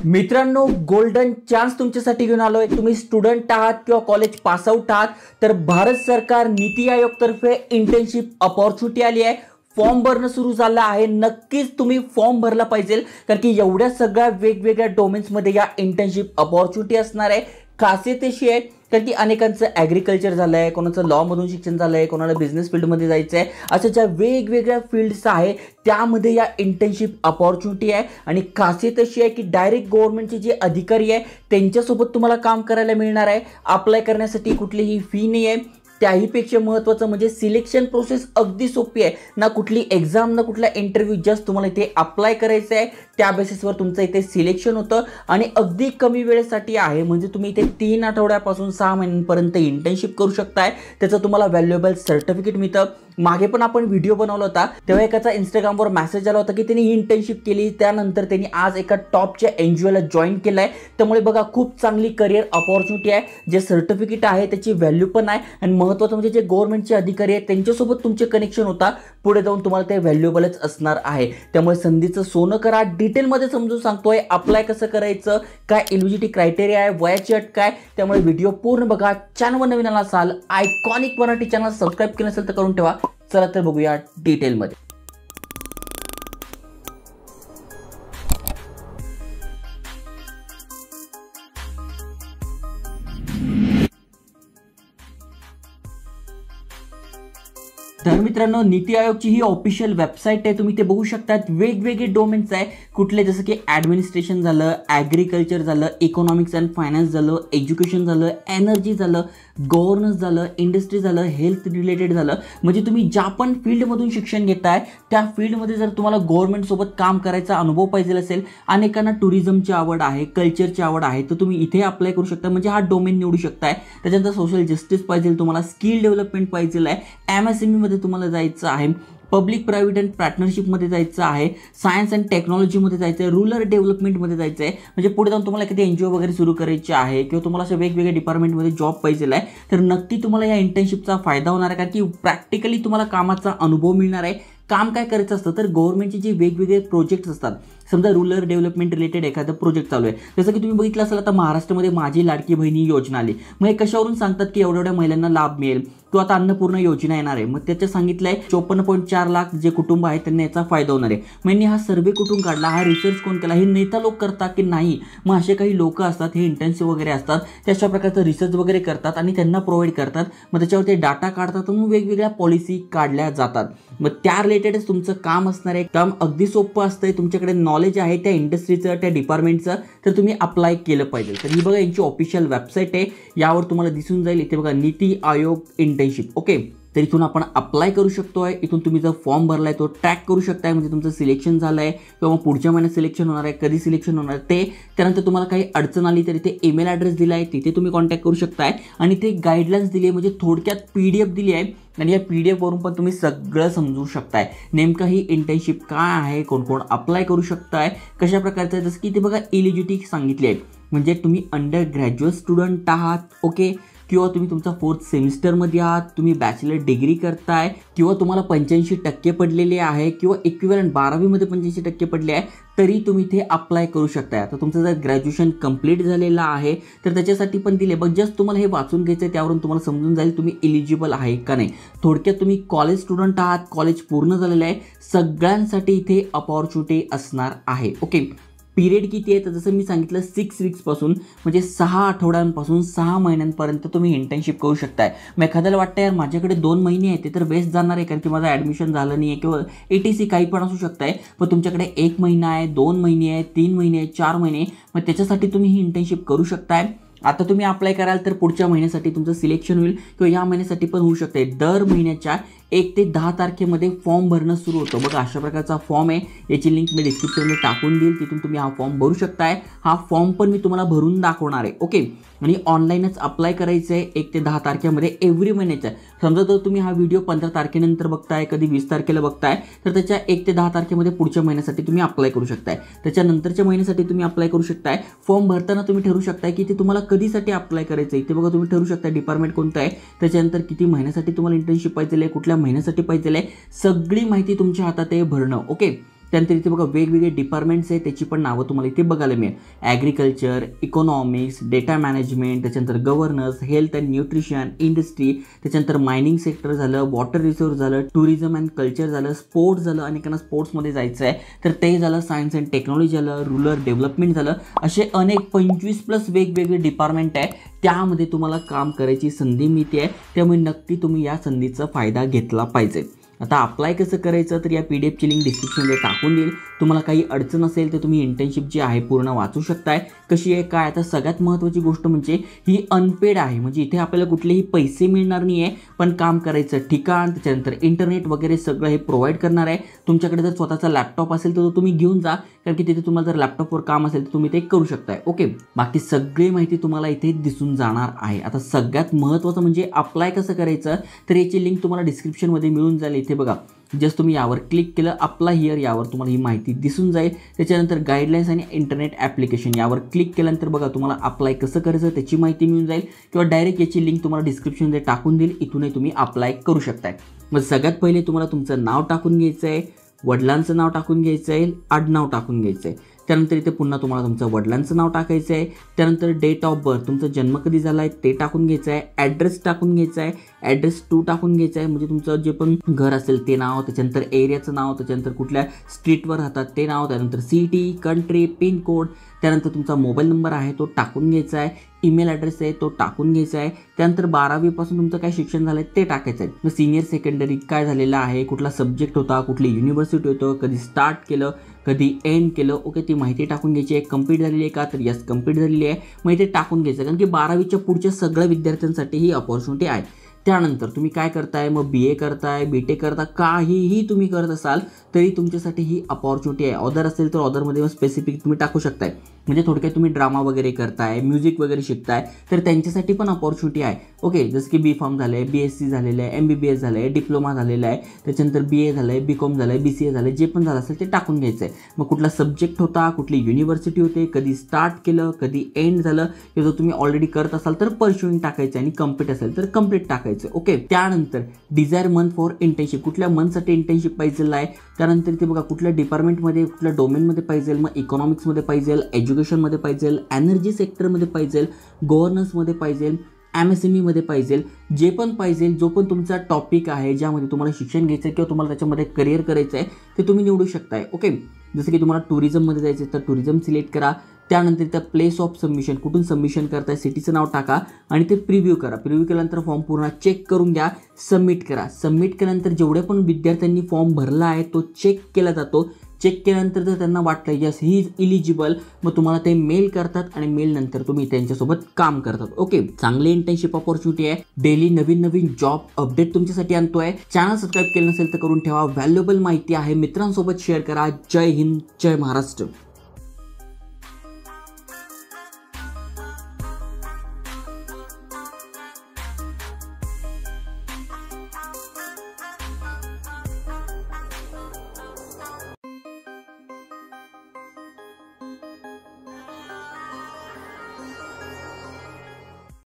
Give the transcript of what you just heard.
मित्रांनो, golden chance तुमच्यासाठी घेऊन आलोय। तुम्ही स्टुडंट आहात किंवा कॉलेज पास आउट आहात तर भारत सरकार नीति आयोग तर्फे इंटर्नशिप अपॉर्च्युनिटी आली आहे। फॉर्म भरणं सुरू झालं आहे। नक्कीच तुम्ही फॉर्म भरला पाहिजे, कारण की एवढ्या सगळ्या वेगवेगळ्या डोमेन्स मध्ये या इंटर्नशिप अपॉर्च्युनिटी असणार आहे। खासियत अशी आहे कारण की अनेकांचं ॲग्रिकल्चर झालंय, कोणाचं लॉ मधून शिक्षण झालंय, कोणाला बिझनेस फील्डमध्ये जायचं आहे। अशा ज्या वेगवेगळ्या फील्ड्स आहे त्यामध्ये या इंटर्नशिप अपॉर्च्युनिटी आहे। आणि खासियत अशी आहे की डायरेक्ट गव्हर्नमेंटचे जे अधिकारी आहे त्यांच्यासोबत तुम्हाला काम करायला मिळणार आहे। अप्लाय करण्यासाठी कुठलीही फी नाही आहे। त्याहीपेक्षा महत्त्वाचं म्हणजे सिलेक्शन प्रोसेस अगदी सोपी आहे। ना कुठली एक्झाम ना कुठला इंटरव्ह्यू, जस्ट तुम्हाला इथे अप्लाय करायचं आहे। त्या बेसिसवर तुमचं इथे सिलेक्शन होतं आणि अगदी कमी वेळेसाठी आहे। म्हणजे तुम्ही इथे 3 आठवड्यापासून 6 महिन्यांपर्यंत इंटर्नशिप करू शकताय। त्याचं तुम्हाला व्हॅल्युएबल सर्टिफिकेट मिळतं। मागे पण आपण व्हिडिओ बनवला होता, तेव्हा एकाचा इंस्टाग्रामवर मेसेज आला होता की त्यांनी ही इंटर्नशिप केली, त्यानंतर त्यांनी आज एका टॉपच्या एनजीओला जॉईन केलंय। त्यामुळे बघा, खूप चांगली करिअर अपॉर्च्युनिटी आहे। जे सर्टिफिकेट आहे त्याची व्हॅल्यू पण आहे आणि महत्त्वाचं म्हणजे जे गव्हर्नमेंटचे अधिकारी आहेत त्यांच्यासोबत तुमचे कनेक्शन होता, पुढे जाऊन तुम्हाला ते व्हॅल्युएबलच असणार आहे। त्यामुळे संधीचं सोनं करा। डिटेलमध्ये समजून सांगतोय अप्लाय कसं करायचं, काय एलिजिबिलिटी क्रायटेरिया आहे, वयाची अट काय। त्यामुळे व्हिडिओ पूर्ण बघा। चॅनलवर नवीन आला असाल, आयकॉनिक मराठी चॅनल सबस्क्राइब केलं असेल तर करून ठेवा। चला तर बघूया डिटेलमध्ये। तर मित्रांनो, नीति आयोगची ही ऑफिशियल वेबसाईट आहे, तुम्ही ते बघू शकतात। वेगवेगळे डोमेन्स आहे कुठले, जसं की ॲडमिनिस्ट्रेशन झालं, ॲग्रिकल्चर झालं, इकॉनॉमिक्स अँड फायनान्स झालं, एज्युकेशन झालं, एनर्जी झालं, गव्हर्नन्स झालं, इंडस्ट्री झालं, हेल्थ रिलेटेड झालं। म्हणजे तुम्ही ज्या पण फील्डमधून शिक्षण घेताय त्या फील्डमध्ये जर तुम्हाला गव्हर्नमेंटसोबत काम करायचा अनुभव पाहिजे असेल, अनेकांना टुरिझमची आवड आहे, कल्चरची आवड आहे, तर तुम्ही इथे अप्लाय करू शकता। म्हणजे हा डोमेन निवडू शकताय। त्याच्यानंतर सोशल जस्टिस पाहिजे तुम्हाला, स्किल डेव्हलपमेंट पाहिजे आहे, एमएसएमई मध्ये तुम्हाला जायचं आहे, पब्लिक प्रायव्हेट अँड पार्टनरशिपमध्ये जायचं आहे, सायन्स अँड टेक्नॉलॉजीमध्ये जायचं आहे, रूरल डेव्हलपमेंटमध्ये जायचं आहे। म्हणजे पुढे जाऊन तुम्हाला एखादी एनजीओ वगैरे सुरू करायची आहे किंवा तुम्हाला अशा वेगवेगळ्या डिपार्टमेंटमध्ये जॉब पाहिजे आहे, तर नक्की तुम्हाला या इंटर्नशिपचा फायदा होणार आहे। कारण की प्रॅक्टिकली तुम्हाला कामाचा अनुभव मिळणार आहे। काम काय करायचं असतं तर गव्हर्नमेंटचे जे वेगवेगळे प्रोजेक्ट्स असतात, समजा रूरल डेव्हलपमेंट रिलेटेड एखादं प्रोजेक्ट चालू आहे, जसं की तुम्ही बघितलं असेल आता महाराष्ट्रामध्ये माझी लाडकी बहिणी योजना आली। मग हे कशावरून सांगतात की एवढ्या महिलांना लाभ मिळेल किंवा आता अन्नपूर्णा योजना येणार आहे। मग त्याचं सांगितलंय 54.4 लाख जे कुटुंब आहेत त्यांना याचा फायदा होणार आहे। म्हणजे हा सर्वे कुठून काढला, हा रिसर्च कोण केला, हे नेता लोक करतात की नाही? मग असे काही लोक असतात, हे इंटर्नशिप वगैरे असतात, त्याच्या प्रकारचं रिसर्च वगैरे करतात आणि त्यांना प्रोव्हाइड करतात। मग त्याच्यावर ते डाटा काढतात, मग वेगवेगळ्या पॉलिसी काढल्या जातात। मग त्या रिलेटेडच तुमचं काम असणार आहे। काम अगदी सोपं असतंय, तुमच्याकडे नॉलेज आहे त्या इंडस्ट्रीचं, त्या डिपार्टमेंटचं, तर तुम्ही अप्लाय केलं पाहिजे। तर ही बघा यांची ऑफिशियल वेबसाईट आहे, यावर तुम्हाला दिसून जाईल। इथे बघा नीति आयोग इंटर्नशिप, ओके। तर इथून आपण अप्लाय करू शकतोय। इथून तुम्ही जर फॉर्म भरलाय तो ट्रॅक करू शकताय, म्हणजे तुमचं सिलेक्शन झालंय किंवा पुढच्या महिन्यात सिलेक्शन होणार आहे, कधी सिलेक्शन होणार आहे ते। त्यानंतर तुम्हाला काही अडचण आली तर इथे ईमेल ॲड्रेस दिला आहे, तिथे तुम्ही कॉन्टॅक्ट करू शकताय। आणि ते गाईडलाईन्स दिली आहे, म्हणजे थोडक्यात PDF दिली आहे आणि या PDF वरून पण तुम्ही सगळं समजू शकताय। नेमकं ही इंटर्नशिप काय आहे, कोण कोण अप्लाय करू शकताय, कशा प्रकारचं आहे। जसं की इथे बघा एलिजिबिलिटी सांगितली आहे, म्हणजे तुम्ही अंडर ग्रॅज्युएट स्टुडंट आहात, ओके, किंवा तुम्ही तुमचा 4th सेमिस्टरमध्ये आहात, तुम्ही बॅचलर डिग्री करताय, किंवा तुम्हाला 85% पडलेले आहे, किंवा इक्विव्हॅलंट 12वीमध्ये 85% पडले आहे, तरी तुम्ही इथे अप्लाय करू शकताय। आता तुमचं जर ग्रॅज्युएशन कंप्लीट झालेलं आहे तर त्याच्यासाठी पण दिले, बघ जस्ट तुम्हाला हे वाचून घ्यायचं आहे, त्यावरून तुम्हाला समजून जाईल तुम्ही एलिजिबल आहे का नाही। थोडक्यात तुम्ही कॉलेज स्टुडंट आहात, कॉलेज पूर्ण झालेलं आहे, सगळ्यांसाठी इथे अपॉर्च्युनिटी असणार आहे, ओके। पिरियड किती आहे तर जसं मी सांगितलं 6 वीक्सपासून, म्हणजे 6 आठवड्यांपासून 6 महिन्यांपर्यंत तुम्ही इंटर्नशिप करू शकताय। मग एखाद्याला वाटतं यार माझ्याकडे 2 महिने आहेत ते तर बेस्ट जाणार आहे, कारण की माझं ॲडमिशन झालं नाही आहे किंवा ETC काही पण असू शकतं, पण तुमच्याकडे 1 महिना आहे, 2 महिने आहे, 3 महिने आहे, 4 महिने, मग त्याच्यासाठी तुम्ही ही इंटर्नशिप करू शकताय। आता तुम्ही अप्लाय कराल तर पुढच्या महिन्यासाठी तुमचं सिलेक्शन होईल किंवा या महिन्यासाठी पण होऊ शकते। दर महिन्याच्या 1 ते 10 तारखेमध्ये फॉर्म भरणं सुरू होतं। बघा अशा प्रकारचा फॉर्म आहे, याची लिंक मी डिस्क्रिप्शनमध्ये टाकून देईल, तिथून तुम्ही हा फॉर्म भरू शकताय। हा फॉर्म पण मी तुम्हाला भरून दाखवणार आहे, ओके। आणि ऑनलाईनच अप्लाय करायचं आहे 1 ते 10 तारखेमध्ये एव्हरी महिन्याच्या। समजा जर तुम्ही हा व्हिडिओ 15 तारखेनंतर बघताय, कधी 20 तारखेला बघताय, तर त्याच्या 1 ते 10 तारखेमध्ये पुढच्या महिन्यासाठी तुम्ही अप्लाय करू शकताय। त्याच्यानंतरच्या महिन्यासाठी तुम्ही अप्लाय करू शकताय। फॉर्म भरताना तुम्ही ठरवू शकताय की ते तुम्हाला कधीसाठी अप्लाय करायचं आहे, ते बघा तुम्ही ठरवू शकता डिपार्टमेंट कोणतं आहे, त्याच्यानंतर किती महिन्यासाठी तुम्हाला इंटर्नशिप पाहिजे आहे, कुठल्या महिन्यासाठी पाहिजे आहे, सगळी माहिती तुमच्या हातात आहे भरणं, ओके। त्यानंतर इथे बघा वेगवेगळे डिपार्टमेंट्स आहे त्याची पण नावं तुम्हाला इथे बघायला मिळेल. ॲग्रिकल्चर, इकॉनॉमिक्स, डेटा मॅनेजमेंट, त्याच्यानंतर governance, health and nutrition, industry, त्याच्यानंतर मायनिंग सेक्टर झालं, वॉटर रिसोर्स झालं, टुरिझम अँड कल्चर झालं, स्पोर्ट्स झालं, अनेकांना स्पोर्ट्समध्ये जायचं आहे तर ते झालं, सायन्स अँड टेक्नॉलॉजी झालं, रुरल डेव्हलपमेंट झालं. असे अनेक 25+ वेगवेगळे डिपार्टमेंट आहे, त्यामध्ये तुम्हाला काम करायची संधी मिळते आहे. त्यामुळे नक्की तुम्ही या संधीचा फायदा घेतला पाहिजे. आता अप्लाय कसं करायचं तर या PDF ची लिंक डिस्क्रिप्शनमध्ये टाकून देईल. तुम्हाला काही अडचण असेल तर तुम्ही इंटर्नशिप जी आहे पूर्ण वाचू शकताय. कशी आहे काय. आता सगळ्यात महत्त्वाची गोष्ट म्हणजे ही अनपेड आहे, म्हणजे इथे आपल्याला कुठलेही पैसे मिळणार नाही आहे, पण काम करायचं ठिकाण, त्याच्यानंतर इंटरनेट वगैरे सगळं हे प्रोव्हाइड करणार आहे. तुमच्याकडे जर स्वतःचा लॅपटॉप असेल तर तो तुम्ही घेऊन जा, कारण की तिथे तुम्हाला जर लॅपटॉपवर काम असेल तर तुम्ही ते करू शकताय. ओके, बाकी सगळी माहिती तुम्हाला इथे दिसून जाणार आहे. आता सगळ्यात महत्त्वाचं म्हणजे अप्लाय कसं करायचं तर याची लिंक तुम्हाला डिस्क्रिप्शनमध्ये मिळून जाईल. इथे बघा जस्ट तुम्ही यावर क्लिक केलं, अप्लाय हिअर, यावर तुम्हाला ही माहिती दिसून जाईल. त्याच्यानंतर गाईडलाईन्स आणि इंटरनेट ॲप्लिकेशन यावर क्लिक केल्यानंतर बघा तुम्हाला अप्लाय कसं करायचं त्याची माहिती मिळून जाईल, किंवा डायरेक्ट याची लिंक तुम्हाला डिस्क्रिप्शनमध्ये टाकून देईल. इथूनही तुम्ही अप्लाय करू शकताय. मग सगळ्यात पहिले तुम्हाला तुमचं नाव टाकून घ्यायचं आहे, वडिलांचं नाव टाकून घ्यायचं आहे, आडनाव टाकून घ्यायचं आहे. त्यानंतर इथे पुन्हा तुम्हाला तुमचं वडिलांचं नाव टाकायचं आहे. त्यानंतर डेट ऑफ बर्थ, तुमचा जन्म कधी झाला आहे ते टाकून घ्यायचं आहे. ॲड्रेस टाकून घ्यायचा आहे, ॲड्रेस 2 टाकून घ्यायचं आहे, म्हणजे तुमचं जे पण घर असेल ते नाव, त्याच्यानंतर एरियाचं नाव, त्याच्यानंतर कुठल्या स्ट्रीटवर राहतात ते नाव, त्यानंतर सिटी, कंट्री, पिन कोड, त्यानंतर तुमचा मोबाईल नंबर आहे तो टाकून घ्यायचा आहे, ईमेल ॲड्रेस आहे तो टाकून घ्यायचा आहे. त्यानंतर 12वीपासून तुमचं काय शिक्षण झालं आहे ते टाकायचं आहे. मग सिनियर सेकंडरी काय झालेलं आहे, कुठला सब्जेक्ट होता, कुठली युनिव्हर्सिटी होतं, कधी स्टार्ट केलं, कधी एंड केलं. ओके, ती माहिती टाकून घ्यायची आहे. कंप्लीट झालेली आहे का तर यस कंप्लीट झालेली आहे, मग इथे टाकून घ्यायचं, कारण की 12वीच्या पुढच्या सगळ्या विद्यार्थ्यांसाठी ही अपॉर्च्युनिटी आहे. त्यानंतर तुम्ही काय करताय, मग BA करताय, BTech करता, काहीही तुम्ही करत असाल तरी तुमच्यासाठी ही अपॉर्च्युनिटी आहे. ऑदर असेल तर ऑदरमध्ये स्पेसिफिक तुम्ही टाकू शकताय. म्हणजे थोडक्यात तुम्ही ड्रामा वगैरे करताय, म्युझिक वगैरे शिकताय तर त्यांच्यासाठी पण अपॉर्च्युनिटी आहे. ओके, जसं की B.Pharm झालं आहे, BSc झालेलं आहे, MBBS झालं आहे, डिप्लोमा झालेला आहे, त्याच्यानंतर BA झालं आहे, BCom झालं आहे, BCA झालं आहे, जे पण झालं असेल ते टाकून घ्यायचं आहे. मग कुठला सब्जेक्ट होता, कुठली युनिव्हर्सिटी होते, कधी स्टार्ट केलं, कधी एंड झालं, हे जर तुम्ही ऑलरेडी करत असाल तर परस्युइंग टाकायचं आणि कंप्लीट असेल तर कंप्लीट टाकायचं. ओके, त्यानंतर डिझायर मंथ फॉर इंटर्नशिप, कुठल्या मंथसाठी इंटर्नशिप पाहिजे आहे. त्यानंतर इथे बघा कुठल्या डिपार्टमेंटमध्ये, कुठल्या डोमेनमध्ये पाहिजे, मग इकॉनॉमिक्समध्ये पाहिजे, एज्युकेशनमध्ये पाहिजे, एनर्जी सेक्टरमध्ये पाहिजे, गव्हर्नन्समध्ये पाहिजे, MSME पाहिजे, जे पण पाहिजे, जो पण तुमचा टॉपिक आहे ज्यामध्ये तुम्हाला शिक्षण घ्यायचं आहे किंवा तुम्हाला त्याच्यामध्ये करिअर करायचं आहे ते तुम्ही निवडू शकताय. ओके, जसं की तुम्हाला टुरिझममध्ये जायचं तर टुरिझम सिलेक्ट करा. त्यानंतर त्या प्लेस ऑफ सबमिशन, कुठून सबमिशन करताय, सिटीचं नाव टाका आणि ते प्रिव्ह्यू करा. प्रिव्ह्यू केल्यानंतर फॉर्म पूर्ण चेक करून घ्या, सबमिट करा. सबमिट केल्यानंतर जेवढे पण विद्यार्थ्यांनी फॉर्म भरला आहे तो चेक केला जातो. चेक केल्यानंतर जर त्यांना वाटलं यस ही इज इलिजिबल, मग तुम्हाला ते मेल करतात आणि मेल नंतर तुम्ही त्यांच्यासोबत काम करतात. ओके, चांगली इंटर्नशिप अपॉर्च्युनिटी आहे. डेली नवीन नवीन जॉब अपडेट तुमच्यासाठी आणतोय. चॅनल सबस्क्राईब केलं नसेल तर करून ठेवा. व्हॅल्युएबल माहिती आहे, मित्रांसोबत शेअर करा. जय हिंद, जय महाराष्ट्र.